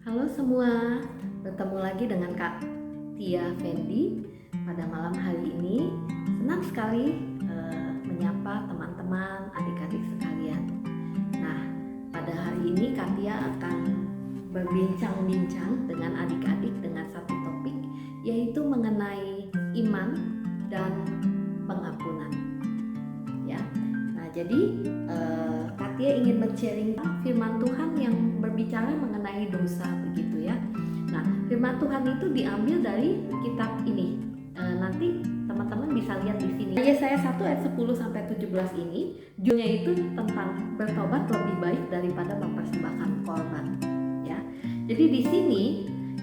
Halo semua, bertemu lagi dengan Kak Tia Fendi pada malam hari ini. Senang sekali menyapa teman-teman, adik-adik sekalian. Nah, pada hari ini Kak Tia akan berbincang-bincang dengan adik-adik dengan satu topik, yaitu mengenai iman dan pengampunan. Ya, nah jadi Kak Tia ingin men-sharing firman Tuhan yang berbicara mengenai dosa begitu ya. Nah, firman Tuhan itu diambil dari kitab ini. Nanti teman-teman bisa lihat di sini. Yesaya 1 ayat 10 sampai 17 ini judulnya itu tentang bertobat lebih baik daripada mempersembahkan korban, ya. Jadi di sini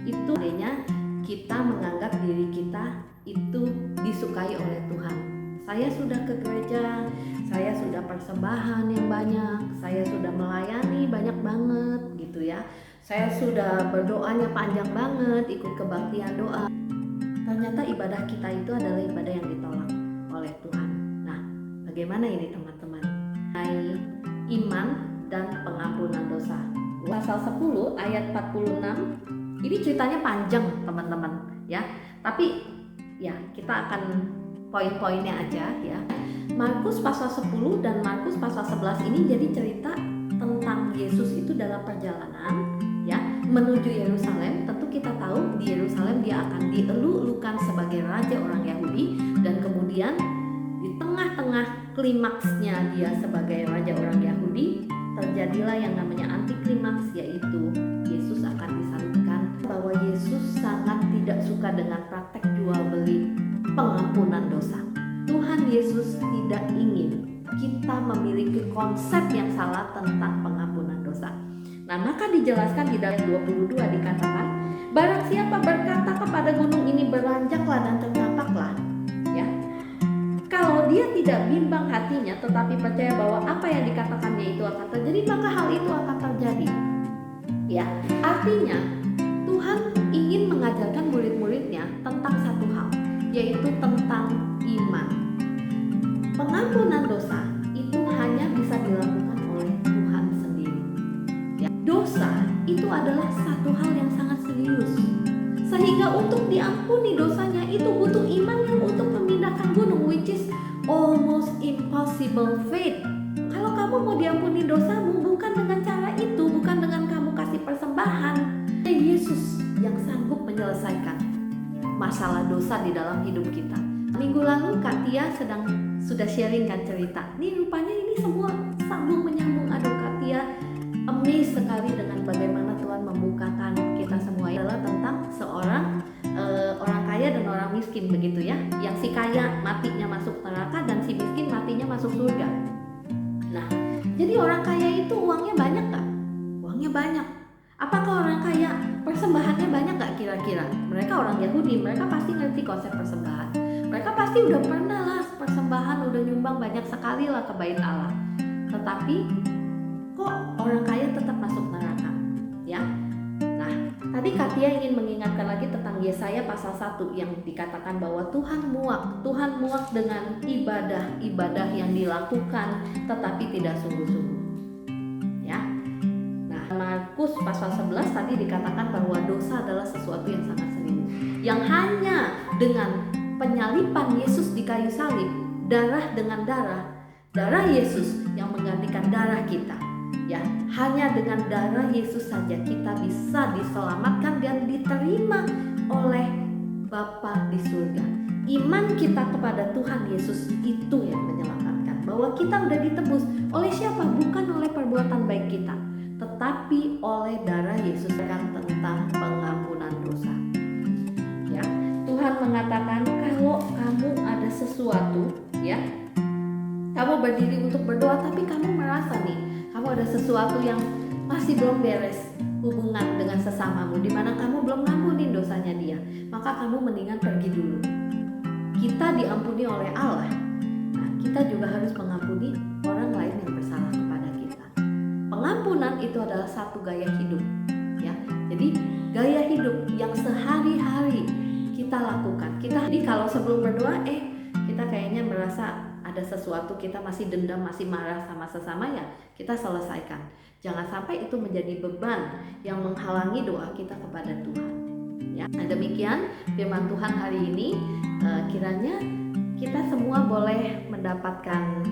itu adanya kita menganggap diri kita itu disukai oleh Tuhan. Saya sudah ke gereja, saya sudah persembahan yang banyak, saya sudah melayani banyak banget gitu ya. Saya sudah berdoanya panjang banget, ikut kebaktian doa. Ternyata ibadah kita itu adalah ibadah yang ditolak oleh Tuhan. Nah, bagaimana ini teman-teman? Mengenai iman dan pengampunan dosa. Pasal 10 ayat 46. Ini ceritanya panjang teman-teman ya. Tapi ya kita akan poin-poinnya aja ya. Markus pasal 10 dan Markus pasal 11 ini jadi cerita tentang Yesus itu dalam perjalanan ya menuju Yerusalem. Tentu kita tahu di Yerusalem dia akan dieluk-elukan sebagai raja orang Yahudi, dan kemudian di tengah-tengah klimaksnya dia sebagai raja orang Yahudi terjadilah yang namanya antiklimaks, yaitu Yesus akan disalibkan. Bahwa Yesus sangat tidak suka dengan praktek jual beli pengampunan dosa. Tuhan Yesus tidak ingin kita memiliki konsep yang salah tentang pengampunan dosa. Nah, maka dijelaskan di dalam 22 dikatakan, barang siapa berkata kepada gunung ini beranjaklah dan tercampaklah, ya. Kalau dia tidak bimbang hatinya tetapi percaya bahwa apa yang dikatakannya itu akan terjadi, maka hal itu akan terjadi. Ya, artinya Tuhan ingin mengajarkan murid-muridnya tentang satu hal, yaitu tentang iman. Pengampunan dosa itu hanya bisa dilakukan oleh Tuhan sendiri. Ya, dosa itu adalah satu hal yang sangat serius, sehingga untuk diampuni dosanya itu butuh iman yang untuk memindahkan gunung, which is almost impossible faith. Kalau kamu mau diampuni dosamu bukan dengan cara itu, bukan dengan kamu kasih persembahan. Yesus yang sanggup menyelesaikan masalah dosa di dalam hidup kita. Minggu lalu Kak Tia sudah sharingkan cerita. Nih rupanya ini semua sambung menyambung. Aduh, Kak Tia amazed sekali dengan bagaimana Tuhan membukakan kita semua. Adalah tentang seorang orang kaya dan orang miskin begitu ya. Yang si kaya matinya masuk neraka dan si miskin matinya masuk surga. Nah, jadi orang kaya itu uangnya banyak gak? Uangnya banyak. Apakah orang kaya persembahannya banyak gak kira-kira? Mereka orang Yahudi, mereka pasti ngerti konsep persembahan. Mereka pasti udah pernah lah persembahan, udah nyumbang banyak sekali lah ke bait Allah. Tetapi kok orang kaya tetap masuk neraka? Ya. Nah, tadi Kak Tia ingin mengingatkan lagi tentang Yesaya pasal 1 yang dikatakan bahwa Tuhan muak dengan ibadah yang dilakukan tetapi tidak sungguh-sungguh. Ya. Nah, Markus pasal 11 tadi dikatakan bahwa dosa adalah sesuatu yang sangat serius, yang hanya dengan penyaliban Yesus di kayu salib, darah dengan darah Yesus yang menggantikan darah kita. Ya, hanya dengan darah Yesus saja kita bisa diselamatkan dan diterima oleh Bapa di surga. Iman kita kepada Tuhan Yesus itu yang menyelamatkan. Bahwa kita udah ditebus oleh siapa? Bukan oleh perbuatan baik kita, tetapi oleh darah Yesus yang tentang pengampunan dosa. Ya, Tuhan mengatakan kalau kamu ada sesuatu, ya, kamu berdiri untuk berdoa tapi kamu merasa nih kamu ada sesuatu yang masih belum beres hubungan dengan sesamamu, di mana kamu belum ngampunin dosanya dia, maka kamu mendingan pergi dulu. Kita diampuni oleh Allah. Nah, kita juga harus mengampuni orang lain yang bersalah kepada kita. Pengampunan itu adalah satu gaya hidup, ya. Jadi gaya hidup yang sehari-hari kita lakukan. Jadi kalau sebelum berdoa kita kayaknya merasa ada sesuatu kita masih dendam, masih marah sama sesama, ya kita selesaikan. Jangan sampai itu menjadi beban yang menghalangi doa kita kepada Tuhan. Ya, nah demikian firman Tuhan hari ini. Kiranya kita semua boleh mendapatkan